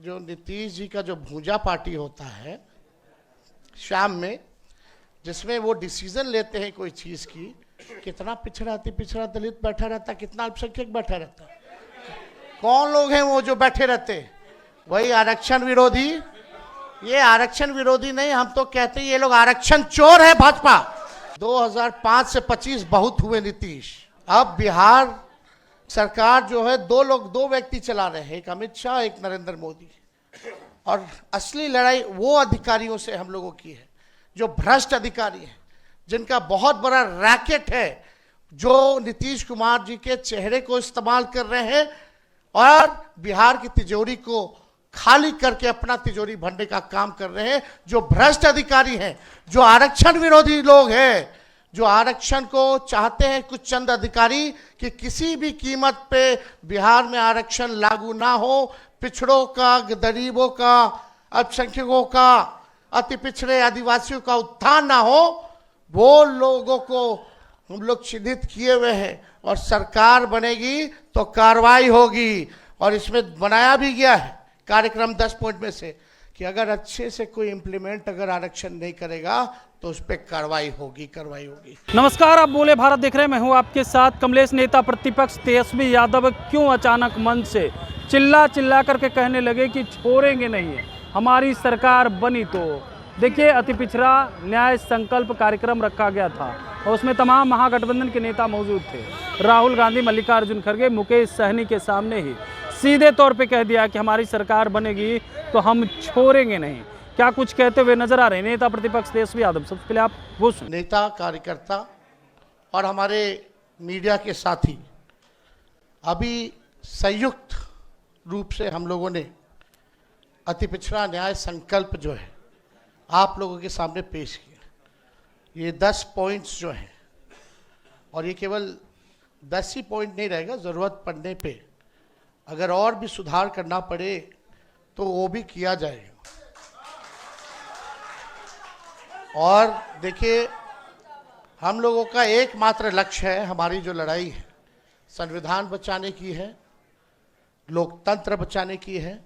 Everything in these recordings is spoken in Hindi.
जो नीतीश जी का जो भूजा पार्टी होता है शाम में, जिसमें वो डिसीजन लेते हैं कोई चीज की, कितना पिछड़ा अति पिछड़ा दलित बैठा रहता है, कितना अल्पसंख्यक बैठा रहता है, कौन लोग हैं वो जो बैठे रहते हैं? वही आरक्षण विरोधी। ये आरक्षण विरोधी नहीं, हम तो कहते हैं ये लोग आरक्षण चोर है भाजपा। 2005 से 25 बहुत हुए नीतीश। अब बिहार सरकार जो है दो व्यक्ति चला रहे हैं, एक अमित शाह, एक नरेंद्र मोदी। और असली लड़ाई वो अधिकारियों से हम लोगों की है जो भ्रष्ट अधिकारी हैं, जिनका बहुत बड़ा रैकेट है, जो नीतीश कुमार जी के चेहरे को इस्तेमाल कर रहे हैं और बिहार की तिजोरी को खाली करके अपना तिजोरी भरने का काम कर रहे हैं। जो भ्रष्ट अधिकारी हैं, जो आरक्षण विरोधी लोग हैं, जो आरक्षण को चाहते हैं कुछ चंद अधिकारी कि किसी भी कीमत पे बिहार में आरक्षण लागू ना हो, पिछड़ों का, गरीबों का, अल्पसंख्यकों का, अति पिछड़े आदिवासियों का उत्थान ना हो, वो लोगों को हम लोग चिन्हित किए हुए हैं। और सरकार बनेगी तो कार्रवाई होगी, और इसमें बनाया भी गया है कार्यक्रम 10 पॉइंट में से कि अगर अच्छे से कोई इम्प्लीमेंट अगर आरक्षण नहीं करेगा तो उस पर कार्रवाई होगी। नमस्कार, आप बोले भारत देख रहे हैं, मैं हूं आपके साथ कमलेश। नेता प्रतिपक्ष तेजस्वी यादव क्यों अचानक मंच से चिल्ला करके कहने लगे कि छोड़ेंगे नहीं, हमारी सरकार बनी तो। देखिए, अति पिछड़ा न्याय संकल्प कार्यक्रम रखा गया था और उसमें तमाम महागठबंधन के नेता मौजूद थे। राहुल गांधी, मल्लिकार्जुन खड़गे, मुकेश सहनी के सामने ही सीधे तौर पे कह दिया कि हमारी सरकार बनेगी तो हम छोड़ेंगे नहीं। क्या कुछ कहते हुए नजर आ रहे हैं नेता प्रतिपक्ष तेजस्वी यादव? सबसे पहले आप वो सुन। नेता, कार्यकर्ता और हमारे मीडिया के साथी, अभी संयुक्त रूप से हम लोगों ने अति पिछड़ा न्याय संकल्प जो है आप लोगों के सामने पेश किया। ये 10 पॉइंट्स जो हैं, और ये केवल 10 ही पॉइंट नहीं रहेगा, ज़रूरत पड़ने पे अगर और भी सुधार करना पड़े तो वो भी किया जाएगा। और देखिए, हम लोगों का एकमात्र लक्ष्य है, हमारी जो लड़ाई है संविधान बचाने की है, लोकतंत्र बचाने की है,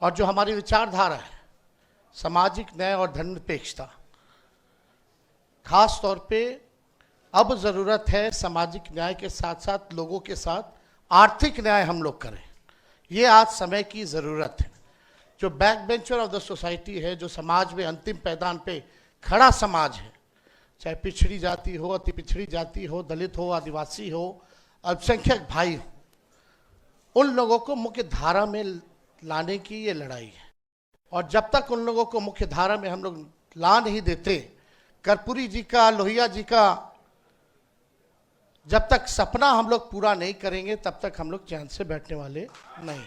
और जो हमारी विचारधारा है सामाजिक न्याय और धर्मनिरपेक्षता। खास तौर पे अब ज़रूरत है सामाजिक न्याय के साथ साथ लोगों के साथ आर्थिक न्याय हम लोग करें। ये आज समय की ज़रूरत है। जो back bencher of the society है, जो समाज में अंतिम पैदान पे खड़ा समाज है, चाहे पिछड़ी जाति हो, अति पिछड़ी जाति हो, दलित हो, आदिवासी हो, अल्पसंख्यक भाई हो, उन लोगों को मुख्य धारा में लाने की ये लड़ाई है। और जब तक उन लोगों को मुख्य धारा में हम लोग ला नहीं देते, कर्पूरी जी का, लोहिया जी का जब तक सपना हम लोग पूरा नहीं करेंगे, तब तक हम लोग चैन से बैठने वाले नहीं।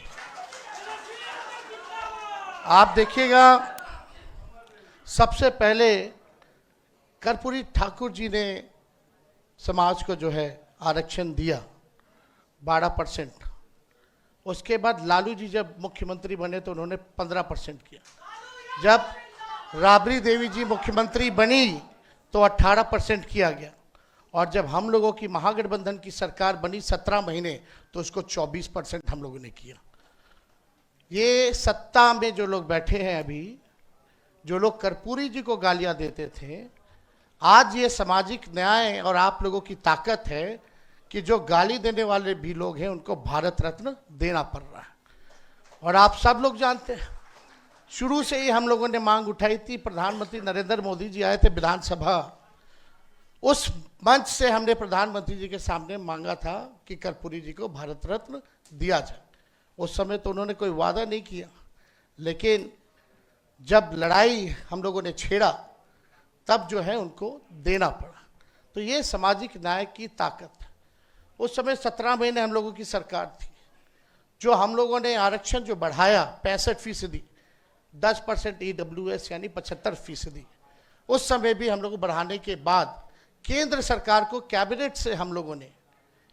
आप देखिएगा, सबसे पहले कर्पूरी ठाकुर जी ने समाज को जो है आरक्षण दिया 12%। उसके बाद लालू जी जब मुख्यमंत्री बने तो उन्होंने 15% किया। जब राबड़ी देवी जी मुख्यमंत्री बनी तो 18% किया गया। और जब हम लोगों की महागठबंधन की सरकार बनी 17 महीने, तो उसको 24% हम लोगों ने किया। ये सत्ता में जो लोग बैठे हैं अभी, जो लोग कर्पूरी जी को गालियां देते थे, आज ये सामाजिक न्याय और आप लोगों की ताकत है कि जो गाली देने वाले भी लोग हैं उनको भारत रत्न देना पड़ रहा है। और आप सब लोग जानते हैं, शुरू से ही हम लोगों ने मांग उठाई थी। प्रधानमंत्री नरेंद्र मोदी जी आए थे विधानसभा, उस मंच से हमने प्रधानमंत्री जी के सामने मांगा था कि कर्पूरी जी को भारत रत्न दिया जाए। उस समय तो उन्होंने कोई वादा नहीं किया, लेकिन जब लड़ाई हम लोगों ने छेड़ा तब जो है उनको देना पड़ा। तो ये सामाजिक न्याय की ताकत है। उस समय 17 महीने हम लोगों की सरकार थी। जो हम लोगों ने आरक्षण जो बढ़ाया 65%, 10% EWS यानी 75%, उस समय भी हम लोग बढ़ाने के बाद केंद्र सरकार को कैबिनेट से हम लोगों ने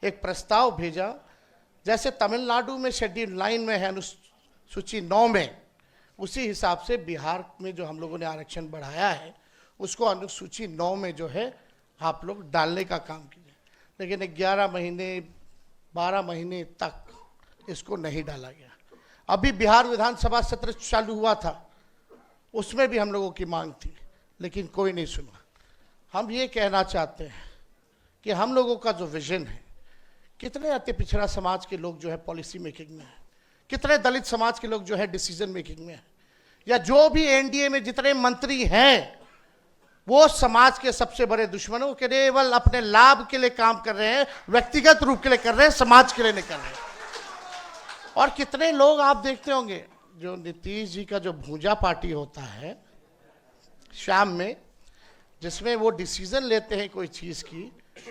एक प्रस्ताव भेजा। जैसे तमिलनाडु में शेड्यूल 9 में है, अनुसूची 9 में, उसी हिसाब से बिहार में जो हम लोगों ने आरक्षण बढ़ाया है उसको अनुसूची 9 में जो है आप लोग डालने का काम कीजिए। लेकिन 11 महीने 12 महीने तक इसको नहीं डाला गया। अभी बिहार विधानसभा सत्र चालू हुआ था, उसमें भी हम लोगों की मांग थी, लेकिन कोई नहीं सुना। हम ये कहना चाहते हैं कि हम लोगों का जो विजन है, कितने अति पिछड़ा समाज के लोग जो है पॉलिसी मेकिंग में है, कितने दलित समाज के लोग जो है डिसीजन मेकिंग में है, या जो भी एनडीए में जितने मंत्री हैं वो समाज के सबसे बड़े दुश्मनों के केवल अपने लाभ के लिए काम कर रहे हैं, व्यक्तिगत रूप के लिए कर रहे हैं, समाज के लिए नहीं कर रहे हैं। और कितने लोग आप देखते होंगे, जो नीतीश जी का जो भूजा पार्टी होता है शाम में, जिसमें वो डिसीजन लेते हैं कोई चीज की,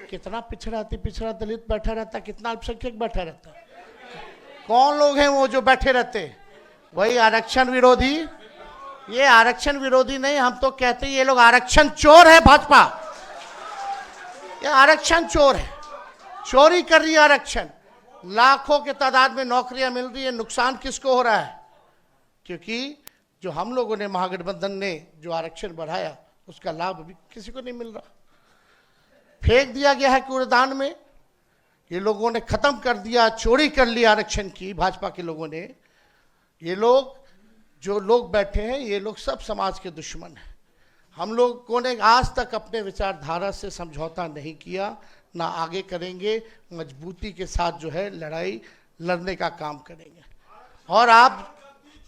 कितना पिछड़ा अति पिछड़ा दलित बैठा रहता है, कितना अल्पसंख्यक बैठा रहता है। कौन लोग हैं वो जो बैठे रहते हैं? वही आरक्षण विरोधी। ये आरक्षण विरोधी नहीं, हम तो कहते हैं ये लोग आरक्षण चोर है। भाजपा ये आरक्षण चोर है, चोरी कर रही है आरक्षण। लाखों के तादाद में नौकरियां मिल रही है, नुकसान किसको हो रहा है? क्योंकि जो हम लोगों ने, महागठबंधन ने जो आरक्षण बढ़ाया, उसका लाभ अभी किसी को नहीं मिल रहा, फेंक दिया गया है कूड़ेदान में। ये लोगों ने खत्म कर दिया, चोरी कर लिया आरक्षण की, भाजपा के लोगों ने। ये लोग, जो लोग बैठे हैं, ये लोग सब समाज के दुश्मन हैं। हम लोगों ने आज तक अपने विचारधारा से समझौता नहीं किया, ना आगे करेंगे। मजबूती के साथ जो है लड़ाई लड़ने का काम करेंगे। और आप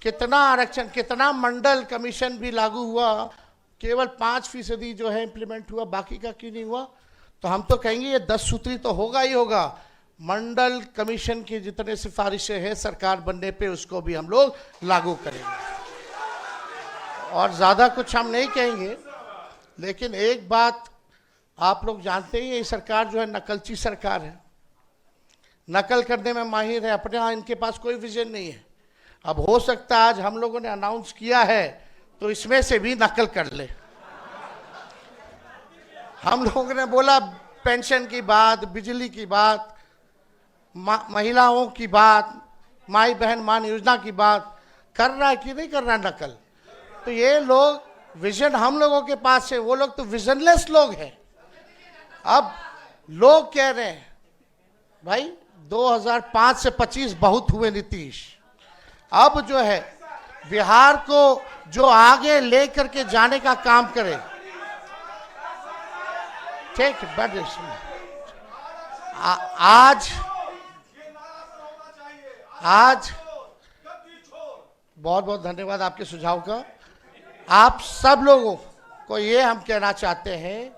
कितना आरक्षण, कितना मंडल कमीशन भी लागू हुआ, केवल 5% जो है इंप्लीमेंट हुआ, बाकी का क्यों नहीं हुआ? तो हम तो कहेंगे ये 10 सूत्री तो होगा ही होगा। मंडल कमीशन की जितने सिफारिशें हैं सरकार बनने पे, उसको भी हम लोग लागू करेंगे। और ज़्यादा कुछ हम नहीं कहेंगे, लेकिन एक बात आप लोग जानते ही, ये सरकार जो है नकलची सरकार है, नकल करने में माहिर है। अपने यहाँ इनके पास कोई विजन नहीं है। अब हो सकता है आज हम लोगों ने अनाउंस किया है तो इसमें से भी नकल कर ले। हम लोगों ने बोला पेंशन की बात, बिजली की बात, महिलाओं की बात, माई बहन मान योजना की बात, कर रहा है कि नहीं कर रहा नकल? तो ये लोग, विजन हम लोगों के पास है, वो लोग तो विजनलेस लोग हैं। अब लोग कह रहे हैं भाई 2005 से 25 बहुत हुए नीतीश, अब जो है बिहार को जो आगे लेकर के जाने का काम करे। ठीक है, बैठ आज बहुत बहुत धन्यवाद आपके सुझाव का। आप सब लोगों को ये हम कहना चाहते हैं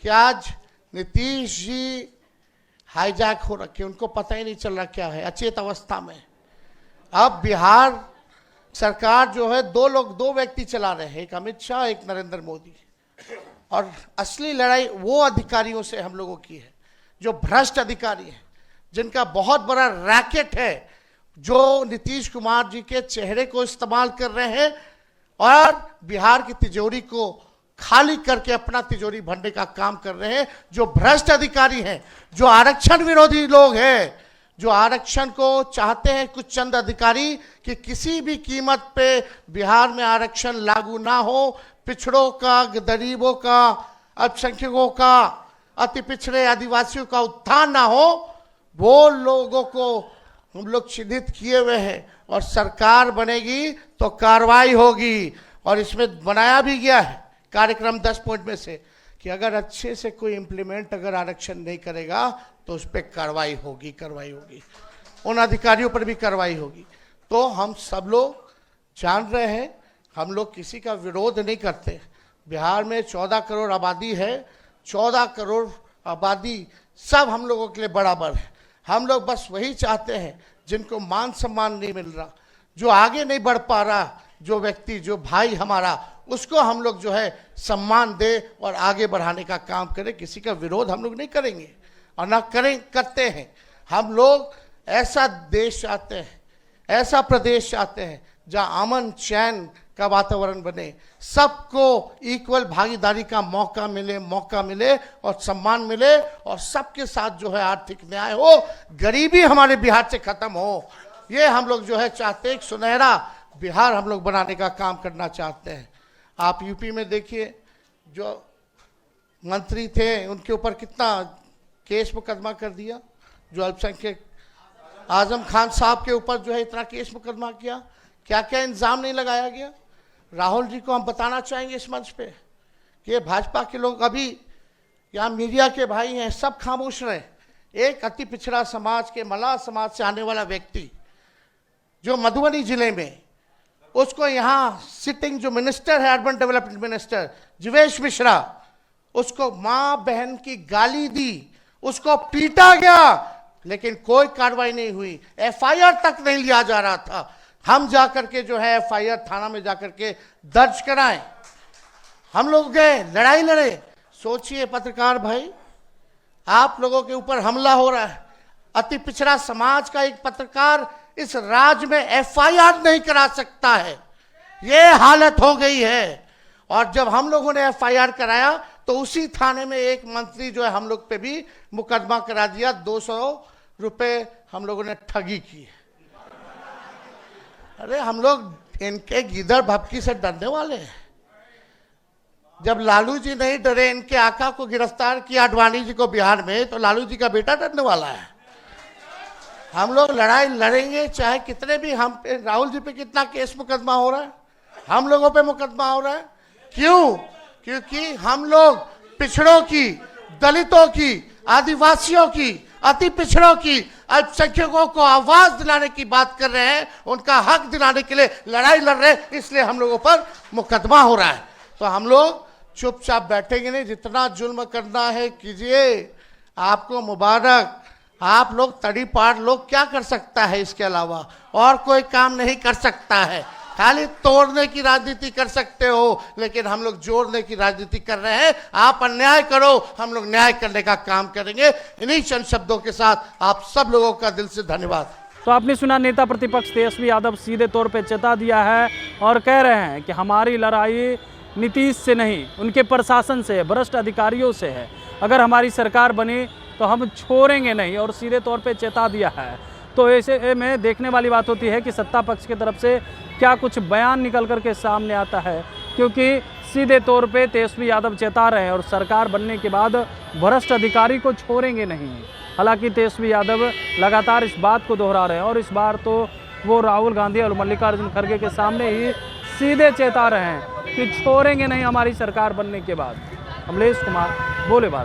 कि आज नीतीश जी हाईजैक हो रखे, उनको पता ही नहीं चल रहा क्या है, अचेत अवस्था में। अब बिहार सरकार जो है, दो व्यक्ति चला रहे हैं, एक अमित शाह, एक नरेंद्र मोदी। और असली लड़ाई वो अधिकारियों से हम लोगों की है, जो भ्रष्ट अधिकारी हैं, जिनका बहुत बड़ा रैकेट है, जो नीतीश कुमार जी के चेहरे को इस्तेमाल कर रहे हैं और बिहार की तिजोरी को खाली करके अपना तिजोरी भरने का काम कर रहे हैं। जो भ्रष्ट अधिकारी हैं, जो आरक्षण विरोधी लोग हैं, जो आरक्षण को चाहते हैं कुछ चंद अधिकारी कि किसी भी कीमत पे बिहार में आरक्षण लागू ना हो, पिछड़ों का, गरीबों का, अल्पसंख्यकों का, अति पिछड़े आदिवासियों का उत्थान ना हो, वो लोगों को हम लोग चिन्हित किए हुए हैं। और सरकार बनेगी तो कार्रवाई होगी। और इसमें बनाया भी गया है कार्यक्रम 10 पॉइंट में से कि अगर अच्छे से कोई इम्प्लीमेंट अगर आरक्षण नहीं करेगा तो उस पर कार्रवाई होगी, उन अधिकारियों पर भी कार्रवाई होगी। तो हम सब लोग जान रहे हैं, हम लोग किसी का विरोध नहीं करते। बिहार में 14 करोड़ आबादी है, 14 करोड़ आबादी सब हम लोगों के लिए बराबर है। हम लोग बस वही चाहते हैं जिनको मान सम्मान नहीं मिल रहा, जो आगे नहीं बढ़ पा रहा, जो व्यक्ति, जो भाई हमारा, उसको हम लोग जो है सम्मान दे और आगे बढ़ाने का काम करें। किसी का विरोध हम लोग नहीं करेंगे और ना करते हैं। हम लोग ऐसा देश चाहते हैं, ऐसा प्रदेश चाहते हैं जहां अमन चैन का वातावरण बने, सबको इक्वल भागीदारी का मौका मिले और सम्मान मिले, और सबके साथ जो है आर्थिक न्याय हो, गरीबी हमारे बिहार से खत्म हो। ये हम लोग जो है चाहते हैं, एक सुनहरा बिहार हम लोग बनाने का काम करना चाहते हैं। आप यूपी में देखिए, जो मंत्री थे उनके ऊपर कितना केस मुकदमा कर दिया, जो अल्पसंख्यक आजम खान साहब के ऊपर जो है इतना केस मुकदमा किया, क्या क्या इंजाम नहीं लगाया गया। राहुल जी को हम बताना चाहेंगे इस मंच पे कि ये भाजपा के लोग अभी यहाँ मीडिया के भाई हैं, सब खामोश रहे। एक अति पिछड़ा समाज के मल्लाह समाज से आने वाला व्यक्ति जो मधुबनी जिले में, उसको यहाँ सिटिंग जो मिनिस्टर है urban development minister Jivesh Mishra, उसको माँ बहन की गाली दी, उसको पीटा गया, लेकिन कोई कार्रवाई नहीं हुई, एफआईआर तक नहीं लिया जा रहा था। हम जाकर के जो है एफआईआर थाना में जाकर के दर्ज कराएं। हम लोग गए, लड़ाई लड़े। सोचिए पत्रकार भाई, आप लोगों के ऊपर हमला हो रहा है, अति पिछड़ा समाज का एक पत्रकार इस राज्य में एफआईआर नहीं करा सकता है, ये हालत हो गई है। और जब हम लोगों ने एफआईआर कराया तो उसी थाने में एक मंत्री जो है हम लोग पे भी मुकदमा करा दिया, 200 रुपए हम लोगों ने ठगी की। अरे हम लोग इनके गिदड़ भपकी से डरने वाले हैं। जब लालू जी नहीं डरे, इनके आका को गिरफ्तार किया अडवाणी जी को बिहार में, तो लालू जी का बेटा डरने वाला है। हम लोग लड़ाई लड़ेंगे, चाहे कितने भी, हम पे राहुल जी पे कितना केस मुकदमा हो रहा है, हम लोगों पे मुकदमा हो रहा है। क्यों? क्योंकि हम लोग पिछड़ों की, दलितों की, आदिवासियों की, अति पिछड़ों की, अल्पसंख्यकों को आवाज दिलाने की बात कर रहे हैं, उनका हक दिलाने के लिए लड़ाई लड़ रहे हैं, इसलिए हम लोगों पर मुकदमा हो रहा है। तो हम लोग चुपचाप बैठेंगे नहीं, जितना जुल्म करना है कीजिए, आपको मुबारक। आप लोग तड़ी पार लोग क्या कर सकता है, इसके अलावा और कोई काम नहीं कर सकता है। खाली तोड़ने की राजनीति कर सकते हो, लेकिन हम लोग जोड़ने की राजनीति कर रहे हैं। आप अन्याय करो, हम लोग न्याय करने का काम करेंगे। इन्हीं चंद शब्दों के साथ आप सब लोगों का दिल से धन्यवाद। तो आपने सुना, नेता प्रतिपक्ष तेजस्वी यादव सीधे तौर पे चेता दिया है और कह रहे हैं कि हमारी लड़ाई नीतीश से नहीं, उनके प्रशासन से है, भ्रष्ट अधिकारियों से है। अगर हमारी सरकार बनी तो हम छोड़ेंगे नहीं, और सीधे तौर पे चेता दिया है। तो ऐसे में देखने वाली बात होती है कि सत्ता पक्ष की तरफ से क्या कुछ बयान निकल कर के सामने आता है, क्योंकि सीधे तौर पे तेजस्वी यादव चेता रहे हैं और सरकार बनने के बाद भ्रष्ट अधिकारी को छोड़ेंगे नहीं। हालांकि तेजस्वी यादव लगातार इस बात को दोहरा रहे हैं, और इस बार तो वो राहुल गांधी और मल्लिकार्जुन खड़गे के सामने ही सीधे चेता रहे हैं कि छोड़ेंगे नहीं हमारी सरकार बनने के बाद। कमलेश कुमार, बोले भारत।